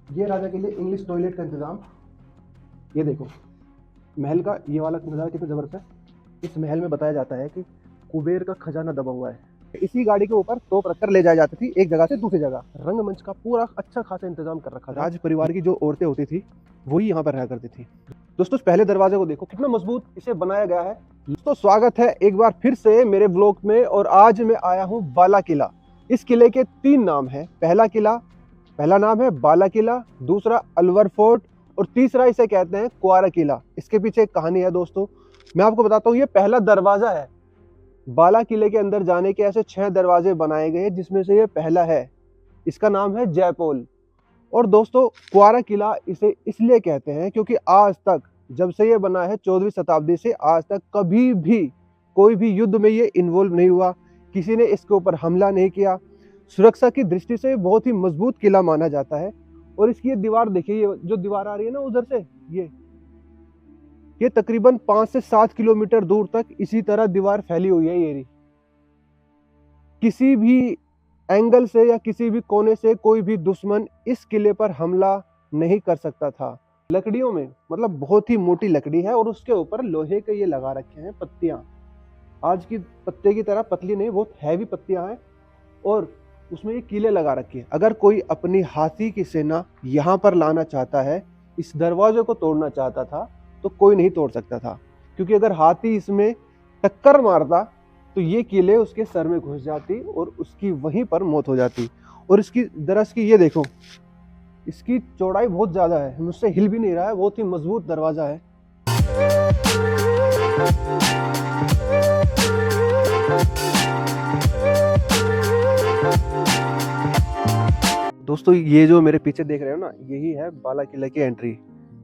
ये राजा के लिए इंग्लिश टॉयलेट का इंतजाम। ये देखो महल का ये वाला नज़ारा कितना ज़बरदस्त है। इस महल में बताया जाता है कि कुबेर का खजाना दबा हुआ है। इसी गाड़ी के ऊपर तोप रखकर ले जाई जाती थी एक जगह से दूसरी जगह। रंगमंच का पूरा अच्छा खासा इंतजाम कर रखा था। राज परिवार की जो औरतें होती थी वही यहाँ पर रहा करती थी। दोस्तों पहले दरवाजे को देखो कितना मजबूत इसे बनाया गया है। दोस्तों स्वागत है एक बार फिर से मेरे व्लॉग में। और आज मैं आया हूँ बाला किला। इस किले के 3 नाम हैं। पहला नाम है बाला किला, दूसरा अलवर फोर्ट और तीसरा इसे कहते हैं कुआरा किला। इसके पीछे एक कहानी है दोस्तों, मैं आपको बताता हूँ। ये पहला दरवाजा है। बाला किले के अंदर जाने के ऐसे 6 दरवाजे बनाए गए जिसमें से ये पहला है। इसका नाम है जयपोल। और दोस्तों कुआरा किला इसे इसलिए कहते हैं क्योंकि आज तक जब से ये बना है 14वीं शताब्दी से आज तक कभी भी कोई भी युद्ध में ये इन्वॉल्व नहीं हुआ। किसी ने इसके ऊपर हमला नहीं किया। सुरक्षा की दृष्टि से बहुत ही मजबूत किला माना जाता है। और इसकी ये दीवार देखिए, ये जो दीवार आ रही है ना उधर से, ये तकरीबन 5 से 7 किलोमीटर दूर तक इसी तरह दीवार फैली हुई है। ये किसी भी एंगल से या किसी भी कोने से कोई भी दुश्मन इस किले पर हमला नहीं कर सकता था। लकड़ियों में मतलब बहुत ही मोटी लकड़ी है और उसके ऊपर लोहे के ये लगा रखे हैं पत्तियां। आज की पत्ते की तरह पतली नहीं, बहुत हैवी पत्तियां हैं और उसमें ये कीले लगा रखी है। अगर कोई अपनी हाथी की सेना यहाँ पर लाना चाहता है, इस दरवाजे को तोड़ना चाहता था, तो कोई नहीं तोड़ सकता था। क्योंकि अगर हाथी इसमें टक्कर मारता तो ये कीले उसके सर में घुस जाती और उसकी वहीं पर मौत हो जाती। और इसकी दरअसल की ये देखो, इसकी चौड़ाई बहुत ज़्यादा है, मुझसे हिल भी नहीं रहा है। बहुत ही मजबूत दरवाज़ा है। दोस्तों ये जो मेरे पीछे देख रहे हो ना, यही है बाला किला की एंट्री।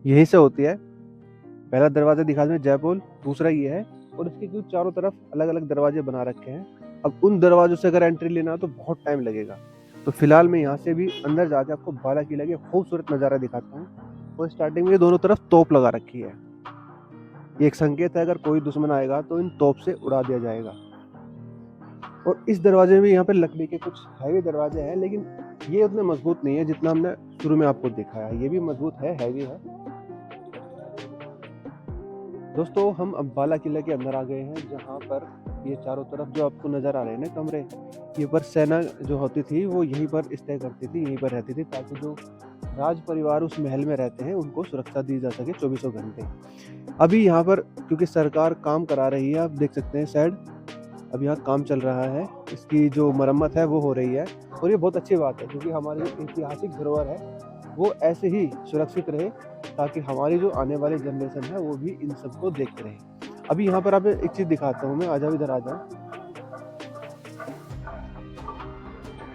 यहीं से होती है। पहला दरवाजा दिखा दें जयपोल, दूसरा ये है और इसके कुछ चारों तरफ अलग अलग दरवाजे बना रखे हैं। अब उन दरवाजों से अगर एंट्री लेना हो तो बहुत टाइम लगेगा। तो फिलहाल मैं यहाँ से भी अंदर जाके आपको बाला किला की खूबसूरत नज़ारा दिखाता हूँ। और स्टार्टिंग में ये दोनों तरफ तोप लगा रखी है। ये एक संकेत है, अगर कोई दुश्मन आएगा तो इन तोप से उड़ा दिया जाएगा। और इस दरवाजे में यहाँ पे लकड़ी के कुछ हैवी दरवाजे हैं, लेकिन ये उतने मजबूत नहीं है जितना हमने शुरू में आपको दिखाया। ये भी मजबूत है, हैवी है। दोस्तों हम अब बाला किला के अंदर आ गए हैं, जहाँ पर ये चारों तरफ जो आपको नज़र आ रहे हैं ना कमरे, ये पर सेना जो होती थी वो यहीं पर स्टे करती थी, यहीं पर रहती थी, ताकि जो राज परिवार उस महल में रहते हैं उनको सुरक्षा दी जा सके 24 घंटे। अभी यहाँ पर क्योंकि सरकार काम करा रही है, आप देख सकते हैं साइड, अब यहाँ काम चल रहा है, इसकी जो मरम्मत है वो हो रही है। और ये बहुत अच्छी बात है क्योंकि हमारी जो ऐतिहासिक धरोहर है वो ऐसे ही सुरक्षित रहे, ताकि हमारी जो आने वाली जनरेशन है वो भी इन सबको देखते रहे। अभी यहाँ पर आप एक चीज़ दिखाता हूँ मैं, आ जाओ इधर आ जाओ।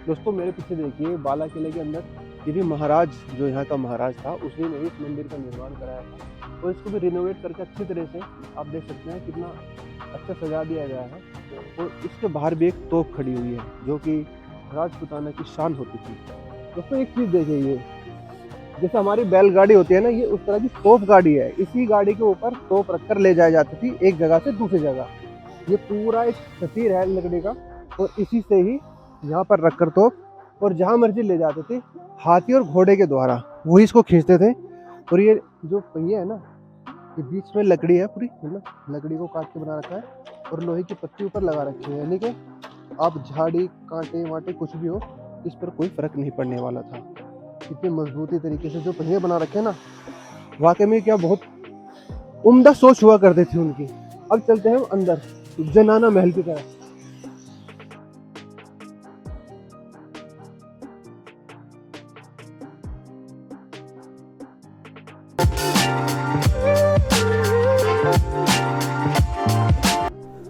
दोस्तों मेरे पीछे देखिए, बाला किले के अंदर ये भी महाराज जो यहाँ का महाराज था उसी ने इस मंदिर का निर्माण कराया था। और इसको भी रिनोवेट करके अच्छी तरह से आप देख सकते हैं कितना अच्छा सजा दिया गया है। और इसके बाहर भी एक तोप खड़ी हुई है जो कि राजपूताना की शान होती थी। दोस्तों एक चीज़ देखिए, ये जैसे हमारी बैलगाड़ी होती है ना, ये उस तरह की तोप गाड़ी है। इसी गाड़ी के ऊपर तोप रखकर ले जाई जाती थी एक जगह से दूसरी जगह। ये पूरा एक शतीर है लकड़ी का और इसी से ही यहाँ पर रखकर तोप और जहाँ मर्जी ले जाते थे हाथी और घोड़े के द्वारा, वही इसको खींचते थे। और ये जो पहिए है ना, ये बीच में लकड़ी है पूरी, लकड़ी को काट के बना रखा है और लोहे की पत्ती ऊपर लगा रखी है, यानी कि आप झाड़ी कांटे वाटे कुछ भी हो इस पर कोई फर्क नहीं पड़ने वाला था। इतने मजबूती तरीके से जो पहिए बना रखे हैं ना, वाकई में क्या बहुत उम्दा सोच हुआ करते थे उनकी। अब चलते हैं अंदर जनाना महल की तरफ।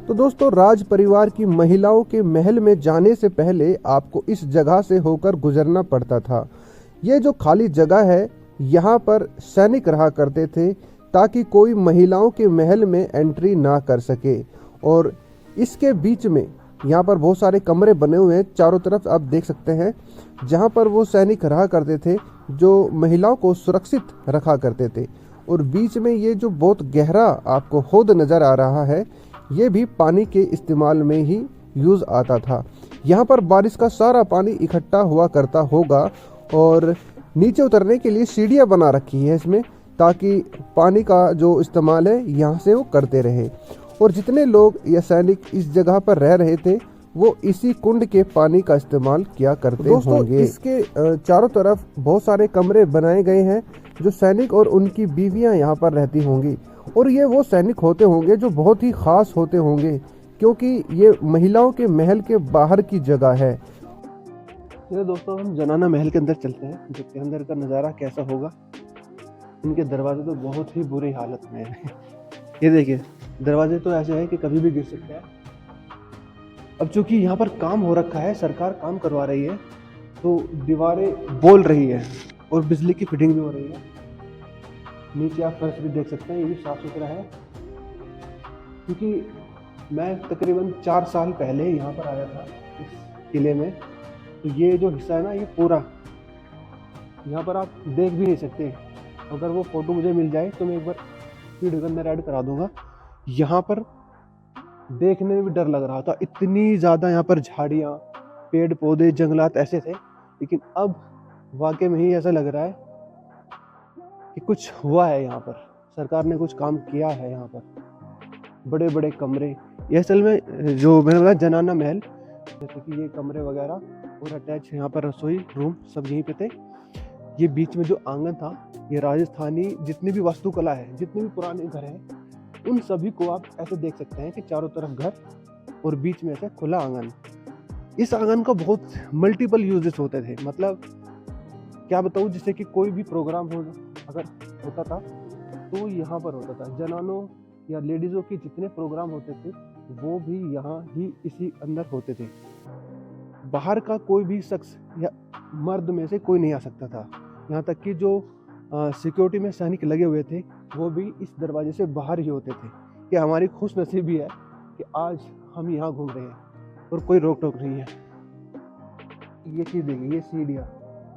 तो दोस्तों राज परिवार की महिलाओं के महल में जाने से पहले आपको इस जगह से होकर गुजरना पड़ता था। ये जो खाली जगह है यहाँ पर सैनिक रहा करते थे ताकि कोई महिलाओं के महल में एंट्री ना कर सके। और इसके बीच में यहाँ पर बहुत सारे कमरे बने हुए हैं, चारों तरफ आप देख सकते हैं, जहाँ पर वो सैनिक रहा करते थे जो महिलाओं को सुरक्षित रखा करते थे। और बीच में ये जो बहुत गहरा आपको हौद नज़र आ रहा है, ये भी पानी के इस्तेमाल में ही यूज़ आता था। यहाँ पर बारिश का सारा पानी इकट्ठा हुआ करता होगा और नीचे उतरने के लिए सीढ़ियाँ बना रखी है इसमें, ताकि पानी का जो इस्तेमाल है यहाँ से वो करते रहे। और जितने लोग या सैनिक इस जगह पर रह रहे थे वो इसी कुंड के पानी का इस्तेमाल किया करते होंगे। इसके चारों तरफ बहुत सारे कमरे बनाए गए हैं जो सैनिक और उनकी बीवियां यहाँ पर रहती होंगी। और ये वो सैनिक होते होंगे जो बहुत ही खास होते होंगे, क्योंकि ये महिलाओं के महल के बाहर की जगह है। ये दोस्तों हम जनाना महल के अंदर चलते हैं, देखते हैं अंदर का नज़ारा कैसा होगा। इनके दरवाजे तो बहुत ही बुरी हालत में है। ये देखिए दरवाजे तो ऐसे हैं कि कभी भी गिर सकते हैं। अब चूंकि यहाँ पर काम हो रखा है, सरकार काम करवा रही है, तो दीवारें बोल रही है और बिजली की फिटिंग भी हो रही है। नीचे आप फर्श भी देख सकते हैं, ये भी साफ सुथरा है। क्योंकि मैं तकरीबन 4 साल पहले यहाँ पर आया था इस किले में, तो ये जो हिस्सा है ना, ये पूरा यहाँ पर आप देख भी नहीं सकते। अगर वो फ़ोटो मुझे मिल जाए तो मैं एक बार वीडियो के अंदर ऐड करा दूंगा। यहाँ पर देखने में भी डर लग रहा था, इतनी ज़्यादा यहाँ पर झाड़ियाँ, पेड़ पौधे, जंगलात ऐसे थे। लेकिन अब वाकई में ही ऐसा लग रहा है कि कुछ हुआ है यहाँ पर, सरकार ने कुछ काम किया है। यहाँ पर बड़े बड़े कमरे, ये असल में जो मैंने बताया जनाना महल, जैसे कि ये कमरे वगैरह और अटैच यहाँ पर रसोई रूम सब यहीं पे थे। ये बीच में जो आंगन था, ये राजस्थानी जितनी भी वास्तुकला है, जितने भी पुराने घर हैं, उन सभी को आप ऐसे देख सकते हैं कि चारों तरफ घर और बीच में ऐसे खुला आंगन। इस आंगन का बहुत मल्टीपल यूजेस होते थे। मतलब क्या बताऊँ, जैसे कि कोई भी प्रोग्राम हो अगर होता था तो यहाँ पर होता था। जनानों या लेडीज़ों के जितने प्रोग्राम होते थे वो भी यहाँ ही इसी अंदर होते थे। बाहर का कोई भी शख्स या मर्द में से कोई नहीं आ सकता था। यहाँ तक कि जो सिक्योरिटी में सैनिक लगे हुए थे वो भी इस दरवाजे से बाहर ही होते थे। कि हमारी खुश नसीबी है कि आज हम यहाँ घूम रहे हैं और कोई रोक टोक नहीं है। ये चीज़ देखिए, ये सीढ़ियाँ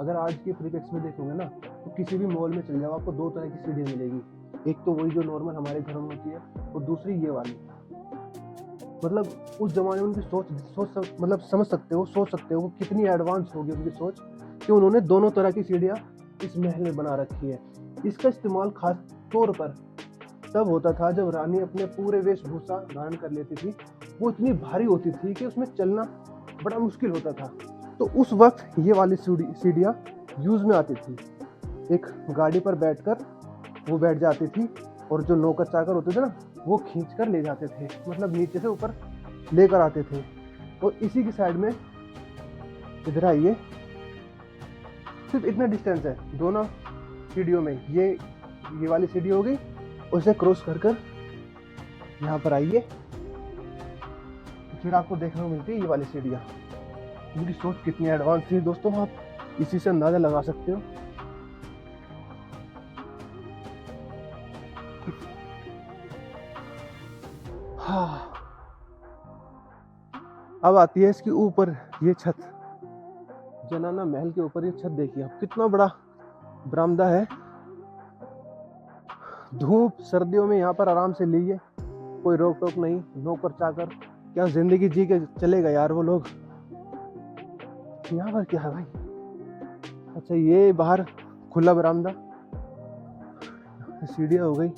अगर आज के परिप्रेक्ष्य में देखोगे ना, तो किसी भी मॉल में चल जाओ आपको 2 तरह की सीढ़ियाँ मिलेगी। एक तो वही जो नॉर्मल हमारे घरों में होती है, और दूसरी ये वाली। मतलब उस जमाने में उनकी मतलब समझ सकते हो, सोच सकते हो वो कितनी एडवांस होगी उनकी सोच, कि उन्होंने दोनों तरह की सीढ़ियाँ इस महल में बना रखी है। इसका इस्तेमाल खास तौर पर तब होता था जब रानी अपने पूरे वेशभूषा धारण कर लेती थी। वो इतनी भारी होती थी कि उसमें चलना बड़ा मुश्किल होता था। तो उस वक्त ये वाली सीढ़ियाँ यूज़ में आती थी। एक गाड़ी पर बैठकर वो बैठ जाती थी और जो नौकर चाकर होते थे ना, वो खींच कर ले जाते थे, मतलब नीचे से ऊपर लेकर आते थे। और इसी की साइड में इधर आइए, सिर्फ इतना डिस्टेंस है दोनों सीढ़ियों में। ये वाली सीढ़ी हो गई, उसे क्रॉस कर कर यहाँ पर आइए, फिर आपको देखने को मिलती है ये वाली सीढ़ियाँ। उनकी सोच कितनी एडवांस थी दोस्तों, आप इसी से अंदाजा लगा सकते हो। हाँ, अब आती है इसके ऊपर ये छत। जनाना महल के ऊपर ये छत देखिए आप, कितना बड़ा बरामदा है। धूप सर्दियों में यहाँ पर आराम से लीजिए, कोई रोक टोक नहीं। नौकर चाकर क्या जिंदगी जी के चलेगा यार वो लोग। यहाँ पर क्या है भाई? अच्छा, ये बाहर खुला बरामदा, सीढ़ियाँ हो गई।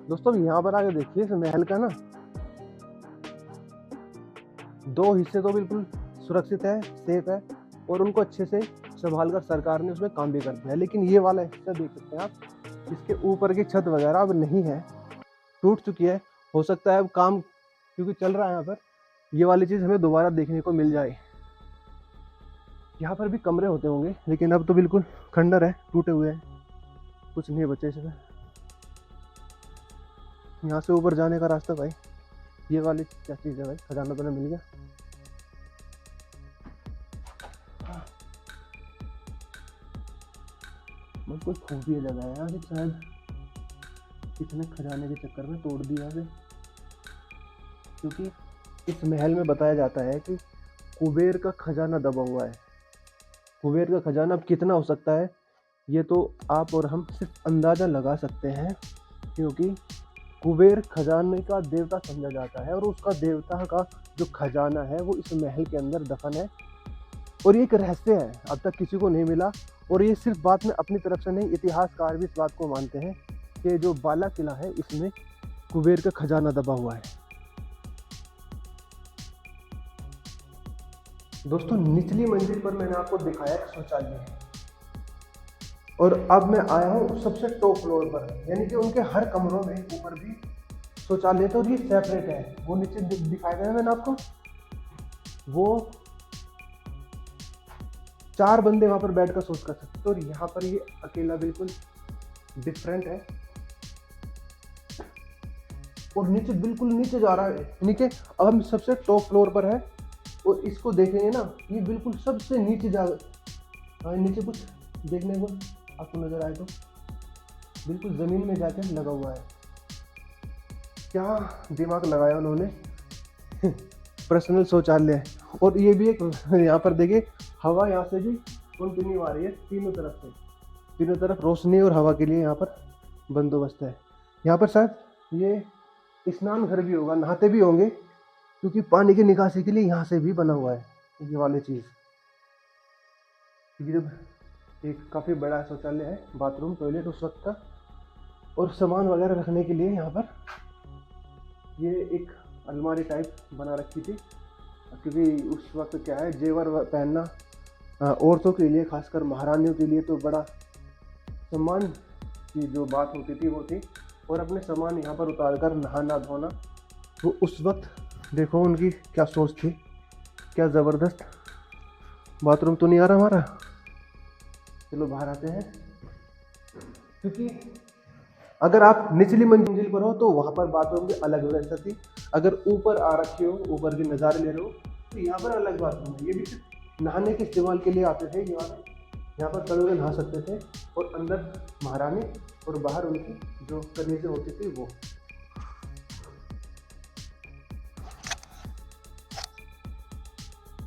दोस्तों यहाँ पर आके देखिए, इस महल का ना 2 हिस्से तो बिल्कुल सुरक्षित है, सेफ है, और उनको अच्छे से संभाल कर सरकार ने उसमें काम भी कर दिया है। लेकिन ये वाला हिस्सा देख सकते हैं आप, इसके ऊपर की छत वगैरह अब नहीं है, टूट चुकी है। हो सकता है अब काम क्योंकि चल रहा है यहाँ पर, ये वाली चीज़ हमें दोबारा देखने को मिल जाए। यहाँ पर भी कमरे होते होंगे, लेकिन अब तो बिल्कुल खंडर है, टूटे हुए हैं, कुछ नहीं बचे इसमें। यहाँ से ऊपर जाने का रास्ता भाई, ये वाली क्या चीज़ है भाई? खजाना तो मिल गया। कोई खूबिया जगह है यार, शायद इसने खजाने के चक्कर में तोड़ दिया है। क्योंकि इस महल में बताया जाता है कि कुबेर का खजाना दबा हुआ है। कुबेर का खजाना अब कितना हो सकता है, ये तो आप और हम सिर्फ अंदाज़ा लगा सकते हैं। क्योंकि कुबेर खजाने का देवता समझा जाता है, और उसका देवता का जो खजाना है वो इस महल के अंदर दफन है। और ये एक रहस्य है, अब तक किसी को नहीं मिला। और ये सिर्फ बात में अपनी तरफ से नहीं, इतिहासकार भी इस बात को मानते हैं कि जो बाला किला है इसमें कुबेर का खजाना दबा हुआ है। दोस्तों निचली मंजिल पर मैंने आपको दिखाया एक शौचालय, और अब मैं आया हूँ सबसे टॉप फ्लोर पर, यानी कि उनके हर कमरों में ऊपर भी शौचालय था और ये सेपरेट है। वो नीचे दिखाया गया है मैंने आपको, वो 4 बंदे वहां पर बैठ कर शौच कर सकते। और यहाँ पर ये अकेला बिल्कुल डिफरेंट है, और नीचे बिल्कुल नीचे जा रहा है, यानी कि अब हम सबसे टॉप फ्लोर पर है। और इसको देखेंगे ना, ये बिल्कुल सबसे नीचे जा, नीचे कुछ देखने को आपको नजर आए तो बिल्कुल जमीन में जाकर लगा हुआ है। क्या दिमाग लगाया उन्होंने। पर्सनल शौचालय। और ये भी एक, यहाँ पर देखिए हवा यहाँ से भी कंटिन्यू आ रही है, तीनों तरफ रोशनी और हवा के लिए यहाँ पर बंदोबस्त है। यहाँ पर शायद ये स्नान घर भी होगा, नहाते भी होंगे, क्योंकि पानी की निकासी के लिए यहाँ से भी बना हुआ है ये वाली चीज़। क्योंकि जब एक काफ़ी बड़ा शौचालय है, बाथरूम टॉयलेट उस वक्त का, और सामान वगैरह रखने के लिए यहाँ पर ये एक अलमारी टाइप बना रखी थी। क्योंकि उस वक्त क्या है, जेवर पहनना औरतों के लिए, खासकर महारानियों के लिए तो बड़ा सम्मान की जो बात होती थी वो थी। और अपने सामान यहाँ पर उतार कर नहाना धोना, तो उस वक्त देखो उनकी क्या सोच थी, क्या ज़बरदस्त। बाथरूम तो नहीं आ रहा हमारा, चलो बाहर आते हैं। क्योंकि अगर आप निचली मंजिल पर हो तो वहाँ पर बाथरूम की अलग व्यवस्था थी, अगर ऊपर आ रखे हो, ऊपर के नज़ारे ले रहे हो, तो यहाँ पर अलग बाथरूम है। ये भी सिर्फ नहाने के इस्तेमाल के लिए आते थे। यहाँ पर सभी लोग नहा सकते थे, और अंदर महारानी और बाहर उनकी जो कनीज़ें होती थी वो।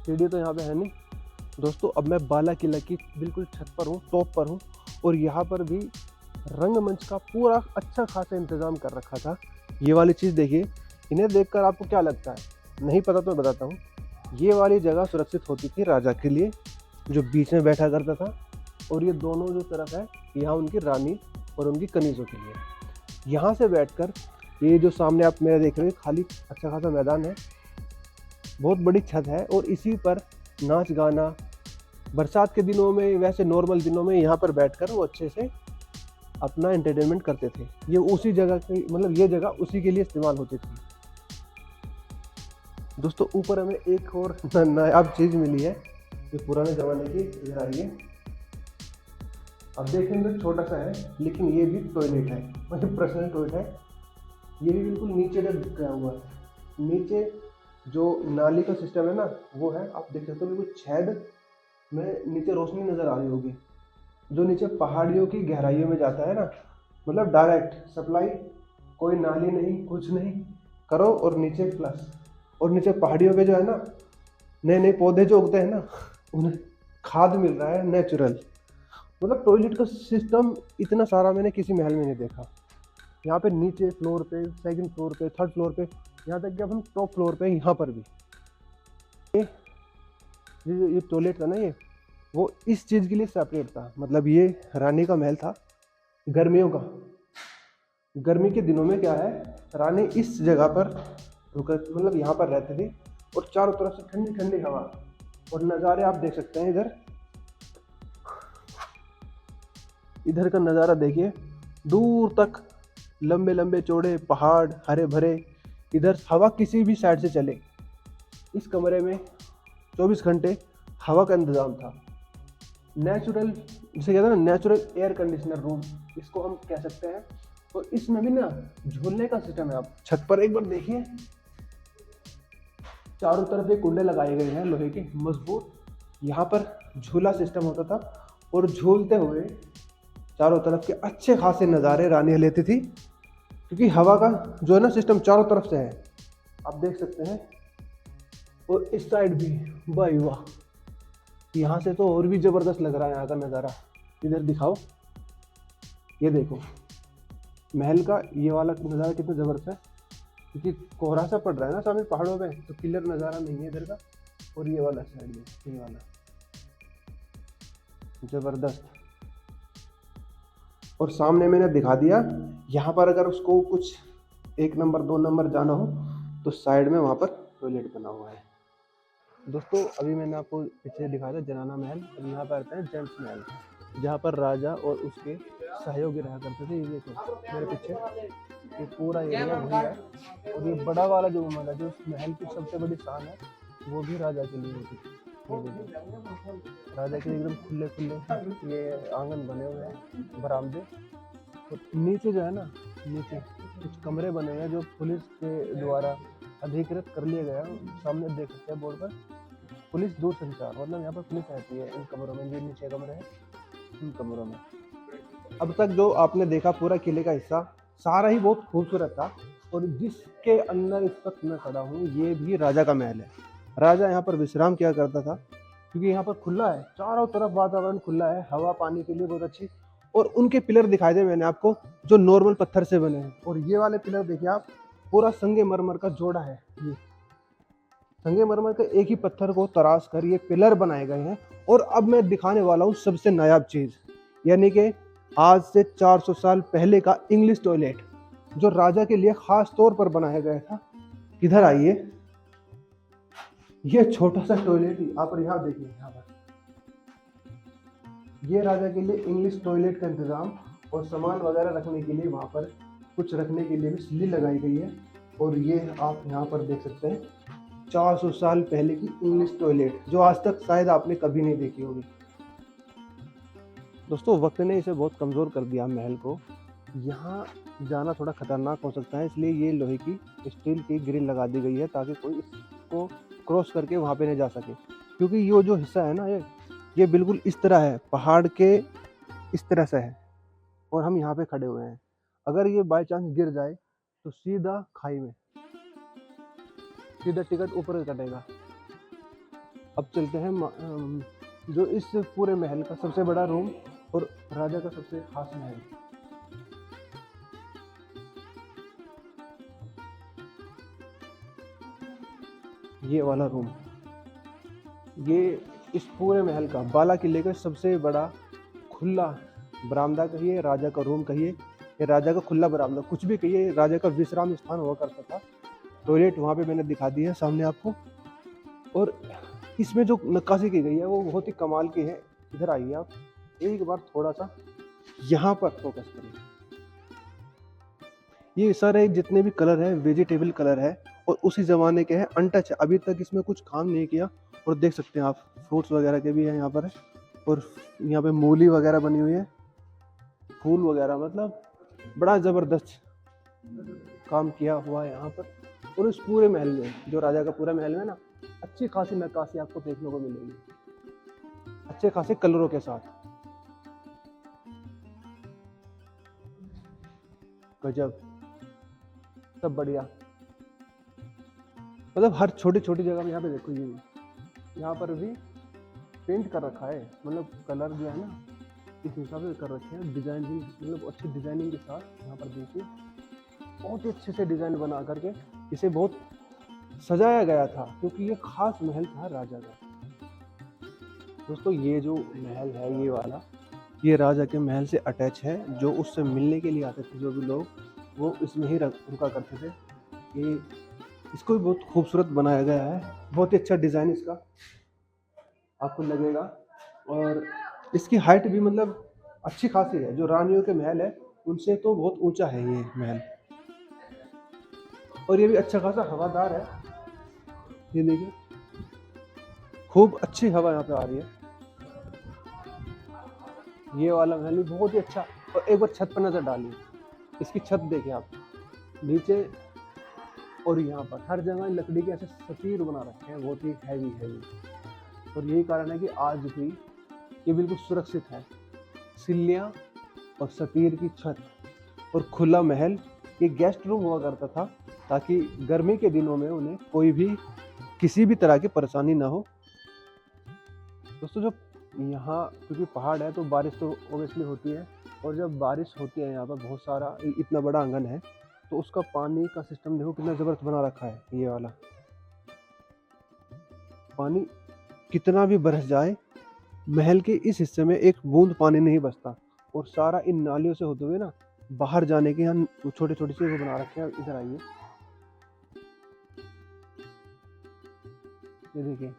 सीढ़ी तो यहाँ पे है नहीं दोस्तों। अब मैं बाला किला की बिल्कुल छत पर हूँ, टॉप पर हूँ, और यहाँ पर भी रंगमंच का पूरा अच्छा खासा इंतज़ाम कर रखा था। ये वाली चीज़ देखिए, इन्हें देखकर आपको क्या लगता है, नहीं पता तो मैं बताता हूँ। ये वाली जगह सुरक्षित होती थी राजा के लिए, जो बीच में बैठा करता था, और ये दोनों जो तरफ है यहाँ उनकी रानी और उनकी कनीज़ों के लिए। यहाँ से बैठकर ये जो सामने आप मेरा देख रहे हो, खाली अच्छा खासा मैदान है, बहुत बड़ी छत है, और इसी पर नाच गाना, बरसात के दिनों में, वैसे नॉर्मल दिनों में यहाँ पर बैठकर वो अच्छे से अपना एंटरटेनमेंट करते थे। ये उसी जगह की, मतलब ये जगह उसी के लिए इस्तेमाल होती थी। दोस्तों ऊपर हमें एक और नायाब चीज़ मिली है, जो पुराने ज़माने की। इधर आइए, अब देखेंगे तो छोटा सा है, लेकिन ये भी टॉयलेट है, मतलब पर्सनल टॉयलेट है। ये भी बिल्कुल नीचे तक गया हुआ है। नीचे जो नाली का सिस्टम है ना, वो है, आप देख सकते हो बिल्कुल छेद में नीचे रोशनी नज़र आ रही होगी, जो नीचे पहाड़ियों की गहराइयों में जाता है ना, मतलब डायरेक्ट सप्लाई, कोई नाली नहीं, कुछ नहीं, करो और नीचे प्लस। और नीचे पहाड़ियों पे जो है ना, नए नए पौधे जो उगते हैं ना, उन्हें खाद मिल रहा है नेचुरल। मतलब टॉयलेट का सिस्टम इतना सारा मैंने किसी महल में नहीं देखा। यहाँ पे नीचे फ्लोर पे, सेकंड फ्लोर पे, थर्ड फ्लोर पे, यहाँ तक कि अब हम टॉप फ्लोर पे, यहाँ पर भी ये टॉयलेट था ना, ये वो इस चीज़ के लिए सेपरेट था। मतलब ये रानी का महल था गर्मियों का। गर्मी के दिनों में क्या है, रानी इस जगह पर रुकर, मतलब यहाँ पर रहती थी, और चारों तरफ से ठंडी ठंडी हवा, और नज़ारे आप देख सकते हैं। इधर का नज़ारा देखिए, दूर तक लंबे लंबे चौड़े पहाड़, हरे भरे। इधर हवा किसी भी साइड से चले। इस कमरे में 24 घंटे हवा का इंतज़ाम था। नेचुरल, जिसे कहते हैं ना, नेचुरल एयर कंडीशनर रूम इसको हम कह सकते हैं। और इसमें भी ना झूलने का सिस्टम है। आप छत पर एक बार देखिए, चारों तरफ एक कुंडे लगाए गए हैं लोहे के मजबूत। यहाँ पर झूला सिस्टम होता था, और झूलते हुए चारों तरफ के अच्छे खासे नज़ारे रानी लेती थी, क्योंकि हवा का जो है ना सिस्टम चारों तरफ से है, आप देख सकते हैं। और इस साइड भी भाई वाह, यहाँ से तो और भी ज़बरदस्त लग रहा है यहाँ का नज़ारा। इधर दिखाओ, ये देखो महल का ये वाला नज़ारा कितना ज़बरदस्त है, क्योंकि कोहरा सा पड़ रहा है ना सामने पहाड़ों पे, तो क्लियर नज़ारा नहीं है इधर का। और ये वाला साइड में, ये वाला जबरदस्त। और सामने मैंने दिखा दिया, यहाँ पर अगर उसको कुछ 1 नंबर 2 नंबर जाना हो तो साइड में वहाँ पर टॉयलेट बना हुआ है। दोस्तों अभी मैंने आपको पीछे दिखाया था जनाना महल, अब यहाँ पर आते हैं जेंट्स महल, जहाँ पर राजा और उसके सहयोगी रहा करते थे। ये देखो मेरे पीछे ये पूरा एरिया वही है। और ये बड़ा वाला जो महल है, जो उस महल की सबसे बड़ी शान है, वो भी राजा के लिए होती थी। ये देखो राजा के एकदम खुले खुले ये आंगन बने हुए हैं, बरामदे। और नीचे जो है ना, नीचे कुछ कमरे बने हुए हैं जो पुलिस के द्वारा अधिकृत कर लिया गया। सामने देख सकते हैं बोर्ड पर पुलिस दूरसंचार, मतलब यहाँ पर पुलिस रहती है इन कमरों में। जो नीचे कमरे हैं इन कमरों में। अब तक जो आपने देखा पूरा किले का हिस्सा सारा ही बहुत खूबसूरत था। और जिसके अंदर इस वक्त मैं खड़ा हूँ ये भी राजा का महल है। राजा यहाँ पर विश्राम किया करता था, क्योंकि यहाँ पर खुला है, चारों तरफ वातावरण खुला है, हवा पानी के लिए बहुत अच्छी। और उनके पिलर दिखाए थे मैंने आपको, जो नॉर्मल पत्थर से बने हैं। और ये वाले पिलर देखिए आप, पूरा संगमरमर का जोड़ा है। ये संगमरमर के एक ही पत्थर को तराश कर ये पिलर बनाए गए हैं। और अब मैं दिखाने वाला हूँ सबसे नायाब चीज, यानी कि आज से 400 साल पहले का इंग्लिश टॉयलेट, जो राजा के लिए खास तौर पर बनाया गया था। इधर आइए, ये छोटा सा टॉयलेट आप यहाँ देखिए। यहाँ पर ये राजा के लिए इंग्लिश टॉयलेट का इंतजाम, और सामान वगैरह रखने के लिए वहाँ पर कुछ रखने के लिए भी सिल्ली लगाई गई है। और ये आप यहाँ पर देख सकते हैं 400 साल पहले की इंग्लिश टॉयलेट, जो आज तक शायद आपने कभी नहीं देखी होगी। दोस्तों वक्त ने इसे बहुत कमज़ोर कर दिया महल को। यहाँ जाना थोड़ा खतरनाक हो सकता है, इसलिए ये लोहे की स्टील की ग्रिल लगा दी गई है, ताकि कोई इसको क्रॉस करके वहाँ पे नहीं जा सके। क्योंकि ये जो हिस्सा है ना, ये बिल्कुल इस तरह है, पहाड़ के इस तरह से है। और हम यहाँ पे खड़े हुए हैं, अगर ये बाय चांस गिर जाए तो सीधा खाई में, सीधा टिकट ऊपर कटेगा। अब चलते हैं जो इस पूरे महल का सबसे बड़ा रूम और राजा का सबसे खास महल। ये वाला रूम, ये इस पूरे महल का, बाला किले का सबसे बड़ा खुला बरामदा कहिए, राजा का रूम कहिए, या राजा का खुला बरामदा, कुछ भी कहिए, राजा का विश्राम स्थान हुआ करता था। टॉयलेट वहाँ पे मैंने दिखा दी है सामने आपको। और इसमें जो नक्काशी की गई है वो बहुत ही कमाल की है। इधर आइए आप, एक बार थोड़ा सा यहाँ पर फोकस करिए। ये सारे जितने भी कलर है वेजिटेबल कलर है, और उसी ज़माने के हैं, अनटच है, अभी तक इसमें कुछ काम नहीं किया। और देख सकते हैं आप फ्रूट्स वगैरह के भी हैं यहाँ पर। और यहाँ पे मूली वगैरह बनी हुई है, फूल वगैरह, मतलब बड़ा ज़बरदस्त काम किया हुआ है यहाँ पर। और इस पूरे महल में, जो राजा का पूरा महल है ना, अच्छी खासी नक्काशी आपको देखने को मिलेगी, अच्छे खासे कलरों के साथ। गजब, सब बढ़िया। मतलब हर छोटी छोटी जगह में यहाँ पे देखो, ये यहाँ पर भी पेंट कर रखा है, मतलब कलर जो है ना इस हिसाब से कर रखे हैं, डिजाइनिंग, मतलब अच्छी डिजाइनिंग के साथ। यहाँ पर देखिए बहुत ही अच्छे से डिजाइन बना करके इसे बहुत सजाया गया था, क्योंकि ये खास महल था राजा का। दोस्तों ये जो महल है ये वाला, ये राजा के महल से अटैच है। जो उससे मिलने के लिए आते थे जो भी लोग, वो इसमें ही रुका करते थे। ये इसको भी बहुत खूबसूरत बनाया गया है, बहुत ही अच्छा डिज़ाइन इसका आपको लगेगा। और इसकी हाइट भी मतलब अच्छी खासी है, जो रानियों के महल है उनसे तो बहुत ऊंचा है ये महल। और ये भी अच्छा खासा हवादार है, ये देखिए खूब अच्छी हवा यहाँ पे आ रही है। ये वाला महल भी बहुत ही अच्छा। और एक बार छत पर नज़र डालिए, इसकी छत देखिए आप, नीचे और यहाँ पर हर जगह लकड़ी के ऐसे सतीर बना रखे हैं, बहुत ही हैवी। और यही कारण है कि आज भी ये बिल्कुल सुरक्षित है। सिल्लियाँ और सतीर की छत और खुला महल, ये गेस्ट रूम हुआ करता था, ताकि गर्मी के दिनों में उन्हें कोई भी किसी भी तरह की परेशानी ना हो। दोस्तों जो यहाँ, क्योंकि पहाड़ है तो बारिश तो ओबियसली होती है, और जब बारिश होती है यहाँ पर बहुत सारा, इतना बड़ा आंगन है, तो उसका पानी का सिस्टम देखो कितना ज़बरदस्त बना रखा है। ये वाला पानी कितना भी बरस जाए महल के इस हिस्से में एक बूंद पानी नहीं बचता और सारा इन नालियों से होते हुए ना बाहर जाने के हम छोटे छोटे से वो बना रखे हैं। इधर आइए, ये देखिए,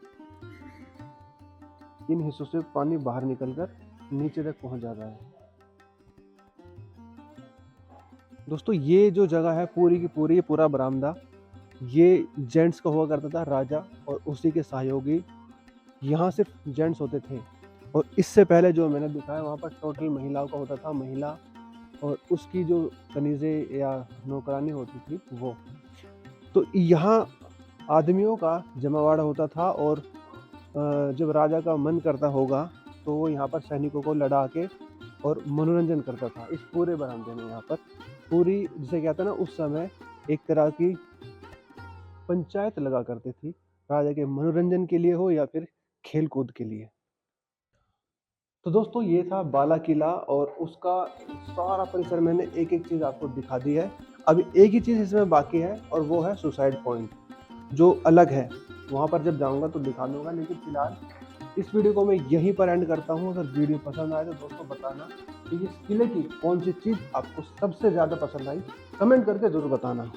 इन हिस्सों से पानी बाहर निकलकर नीचे तक पहुंच जाता है। दोस्तों ये जो जगह है पूरी की पूरी, ये पूरा बरामदा, ये जेंट्स का हुआ करता था, राजा और उसी के सहयोगी। यहाँ सिर्फ जेंट्स होते थे और इससे पहले जो मैंने दिखाया वहाँ पर टोटल महिलाओं का होता था। महिला और उसकी जो कनीज़ें या नौकरानी होती थी वो। तो यहाँ आदमियों का जमावड़ा होता था और जब राजा का मन करता होगा तो वो यहाँ पर सैनिकों को लड़ा के और मनोरंजन करता था इस पूरे बरामदे में। यहाँ पर पूरी, जिसे कहते हैं ना, उस समय एक तरह की पंचायत लगा करते थी, राजा के मनोरंजन के लिए हो या फिर खेल कूद के लिए। तो दोस्तों ये था बाला किला और उसका सारा परिसर मैंने एक एक चीज़ आपको दिखा दी है। अभी एक ही चीज़ इसमें बाकी है और वो है सुसाइड पॉइंट, जो अलग है। वहाँ पर जब जाऊँगा तो दिखा दूँगा, लेकिन फिलहाल इस वीडियो को मैं यहीं पर एंड करता हूँ। अगर वीडियो पसंद आए तो दोस्तों बताना कि इस किले की कौन सी चीज़ आपको सबसे ज़्यादा पसंद आई, कमेंट करके ज़रूर बताना।